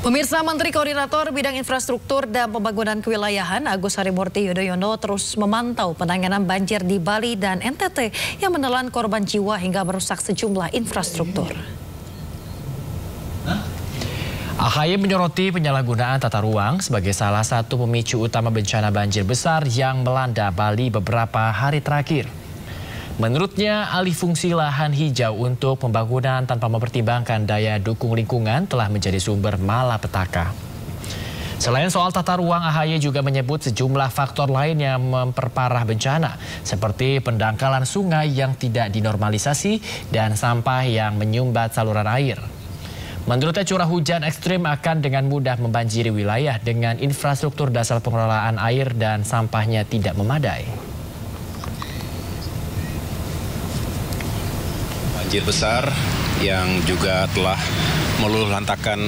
Pemirsa, Menteri Koordinator Bidang Infrastruktur dan Pembangunan Kewilayahan Agus Harimurti Yudhoyono terus memantau penanganan banjir di Bali dan NTT yang menelan korban jiwa hingga merusak sejumlah infrastruktur. AHY menyoroti penyalahgunaan tata ruang sebagai salah satu pemicu utama bencana banjir besar yang melanda Bali beberapa hari terakhir. Menurutnya, alih fungsi lahan hijau untuk pembangunan tanpa mempertimbangkan daya dukung lingkungan telah menjadi sumber malapetaka. Selain soal tata ruang, AHY juga menyebut sejumlah faktor lain yang memperparah bencana, seperti pendangkalan sungai yang tidak dinormalisasi dan sampah yang menyumbat saluran air. Menurutnya, curah hujan ekstrim akan dengan mudah membanjiri wilayah dengan infrastruktur dasar pengelolaan air dan sampahnya tidak memadai. Banjir besar yang juga telah meluluhlantakkan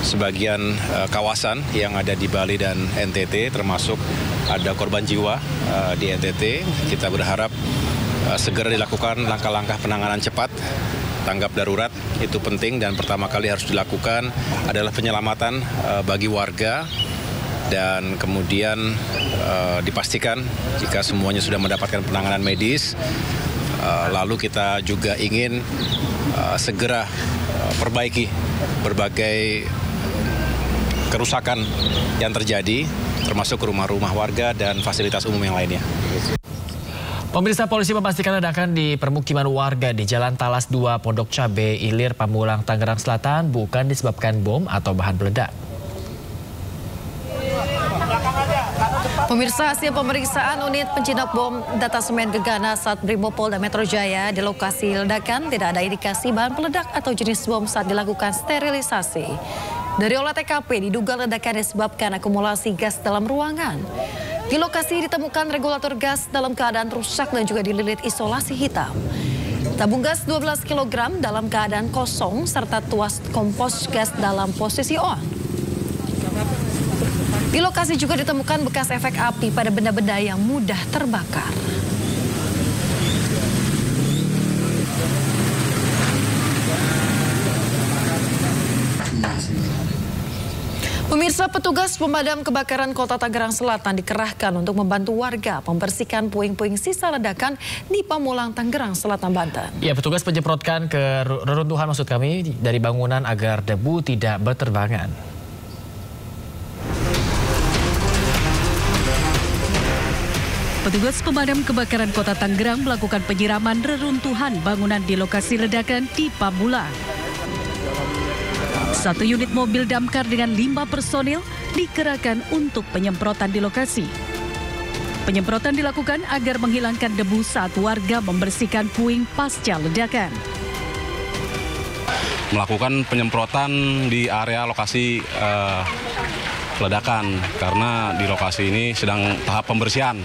sebagian kawasan yang ada di Bali dan NTT, termasuk ada korban jiwa di NTT. Kita berharap segera dilakukan langkah-langkah penanganan cepat, tanggap darurat itu penting, dan pertama kali harus dilakukan adalah penyelamatan bagi warga, dan kemudian dipastikan jika semuanya sudah mendapatkan penanganan medis. Lalu kita juga ingin segera perbaiki berbagai kerusakan yang terjadi, termasuk rumah-rumah warga dan fasilitas umum yang lainnya. Pemirsa, polisi memastikan ledakan di permukiman warga di Jalan Talas 2 Pondok Cabe Ilir, Pamulang, Tangerang Selatan bukan disebabkan bom atau bahan peledak. Pemirsa, hasil pemeriksaan unit penjinak bom datasemen Gegana saat Brimopolda Metro Jaya di lokasi ledakan tidak ada indikasi bahan peledak atau jenis bom saat dilakukan sterilisasi. Dari olah TKP diduga ledakan disebabkan akumulasi gas dalam ruangan. Di lokasi ditemukan regulator gas dalam keadaan rusak dan juga dililit isolasi hitam. Tabung gas 12 kg dalam keadaan kosong serta tuas kompos gas dalam posisi on. Di lokasi juga ditemukan bekas efek api pada benda-benda yang mudah terbakar. Pemirsa, petugas pemadam kebakaran Kota Tangerang Selatan dikerahkan untuk membantu warga membersihkan puing-puing sisa ledakan di Pamulang, Tangerang Selatan, Banten. Ya, petugas menyemprotkan ke reruntuhan dari bangunan agar debu tidak berterbangan. Petugas pemadam kebakaran Kota Tangerang melakukan penyiraman reruntuhan bangunan di lokasi ledakan di Pamulang. Satu unit mobil damkar dengan 5 personil dikerahkan untuk penyemprotan di lokasi. Penyemprotan dilakukan agar menghilangkan debu saat warga membersihkan puing pasca ledakan. Melakukan penyemprotan di area lokasi ledakan karena di lokasi ini sedang tahap pembersihan.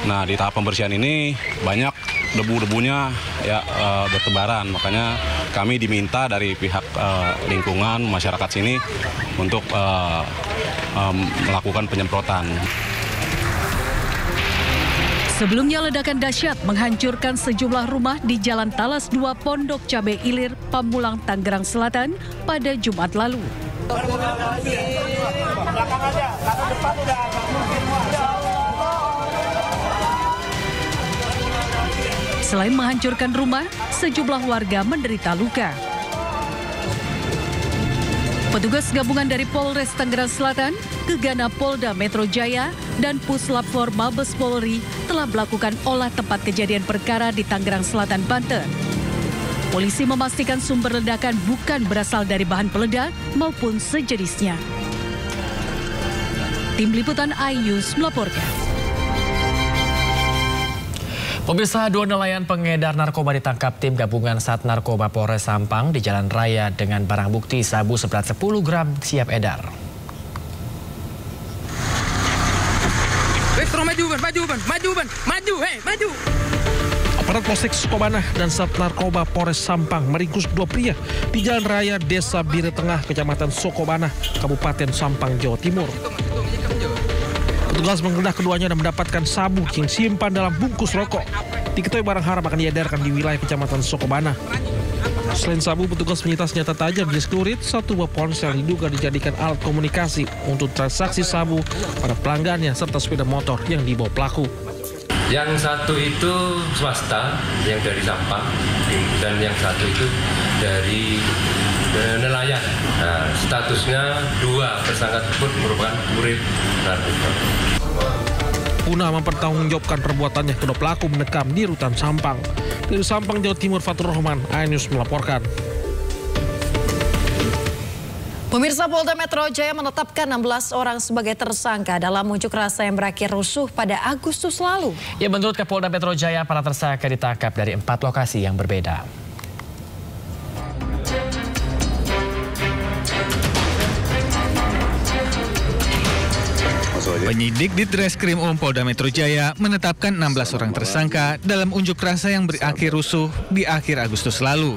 Nah, di tahap pembersihan ini banyak debu-debunya ya bertebaran, makanya kami diminta dari pihak lingkungan masyarakat sini untuk melakukan penyemprotan. Sebelumnya ledakan dahsyat menghancurkan sejumlah rumah di Jalan Talas 2 Pondok Cabe Ilir, Pamulang, Tangerang Selatan pada Jumat lalu. Selain menghancurkan rumah, sejumlah warga menderita luka. Petugas gabungan dari Polres Tangerang Selatan, Gegana Polda Metro Jaya, dan Puslap 4 Mabes Polri telah melakukan olah tempat kejadian perkara di Tangerang Selatan, Banten. Polisi memastikan sumber ledakan bukan berasal dari bahan peledak maupun sejenisnya. Tim Liputan iNews melaporkan. Pemirsa, 2 nelayan pengedar narkoba ditangkap tim gabungan Sat Narkoba Polres Sampang di jalan raya dengan barang bukti sabu seberat 10 gram siap edar. Maju. Aparat Polsek Sukobanah dan Sat Narkoba Polres Sampang meringkus 2 pria di jalan raya Desa Bire Tengah, Kecamatan Sukobanah, Kabupaten Sampang, Jawa Timur. Petugas menggeledah keduanya dan mendapatkan sabu yang simpan dalam bungkus rokok. Diketahui barang haram akan diedarkan di wilayah Kecamatan Sukobanah. Selain sabu, petugas menyita senjata tajam jenis celurit, 1 buah ponsel diduga dijadikan alat komunikasi untuk transaksi sabu pada pelanggannya serta sepeda motor yang dibawa pelaku. Yang satu itu swasta, yang dari Sampang, dan yang satu itu dari nelayan. Nah, statusnya 2 tersangka tersebut merupakan kurir narkoba. Guna mempertanggungjawabkan perbuatannya, kedua pelaku mendekam di rutan Sampang. Dari Sampang, Jawa Timur, Fatur Rahman, iNews melaporkan. Pemirsa, Polda Metro Jaya menetapkan 16 orang sebagai tersangka dalam unjuk rasa yang berakhir rusuh pada Agustus lalu. Ya, menurut Kapolda Metro Jaya, para tersangka ditangkap dari 4 lokasi yang berbeda. Penyidik di Ditreskrim Umum Polda Metro Jaya menetapkan 16 orang tersangka dalam unjuk rasa yang berakhir rusuh di akhir Agustus lalu.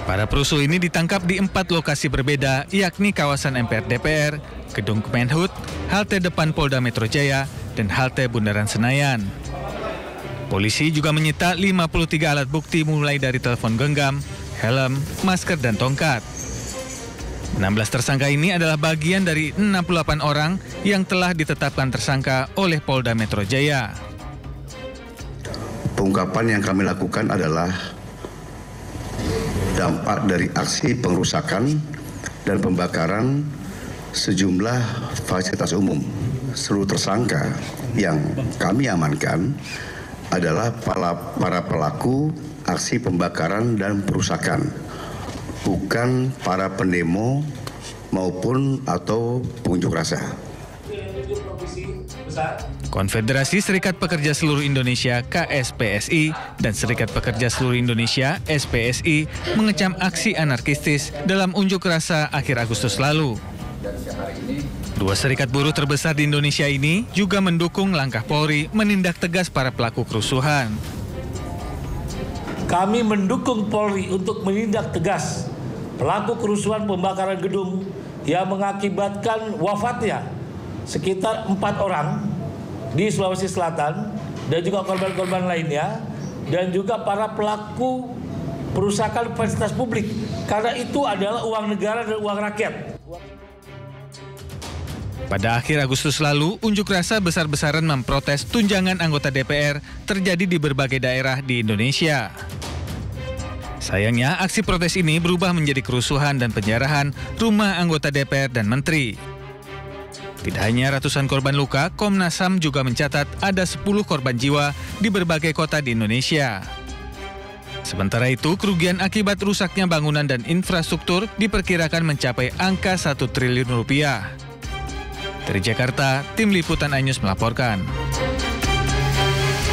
Para perusuh ini ditangkap di 4 lokasi berbeda, yakni kawasan MPR DPR, Gedung Kemenhub, halte depan Polda Metro Jaya, dan halte Bundaran Senayan. Polisi juga menyita 53 alat bukti mulai dari telepon genggam, helm, masker, dan tongkat. 16 tersangka ini adalah bagian dari 68 orang yang telah ditetapkan tersangka oleh Polda Metro Jaya. Pengungkapan yang kami lakukan adalah dampak dari aksi pengrusakan dan pembakaran sejumlah fasilitas umum. Seluruh tersangka yang kami amankan adalah para pelaku aksi pembakaran dan perusakan, bukan para pendemo maupun atau pengunjuk rasa. Konfederasi Serikat Pekerja Seluruh Indonesia KSPSI dan Serikat Pekerja Seluruh Indonesia SPSI mengecam aksi anarkistis dalam unjuk rasa akhir Agustus lalu. 2 serikat buruh terbesar di Indonesia ini juga mendukung langkah Polri menindak tegas para pelaku kerusuhan. Kami mendukung Polri untuk menindak tegas pelaku kerusuhan pembakaran gedung yang mengakibatkan wafatnya sekitar 4 orang di Sulawesi Selatan dan juga korban-korban lainnya, dan juga para pelaku perusakan fasilitas publik, karena itu adalah uang negara dan uang rakyat. Pada akhir Agustus lalu, unjuk rasa besar-besaran memprotes tunjangan anggota DPR terjadi di berbagai daerah di Indonesia. Sayangnya, aksi protes ini berubah menjadi kerusuhan dan penjarahan rumah anggota DPR dan menteri. Tidak hanya ratusan korban luka, Komnas HAM juga mencatat ada 10 korban jiwa di berbagai kota di Indonesia. Sementara itu, kerugian akibat rusaknya bangunan dan infrastruktur diperkirakan mencapai angka 1 triliun rupiah. Dari Jakarta, Tim Liputan iNews melaporkan.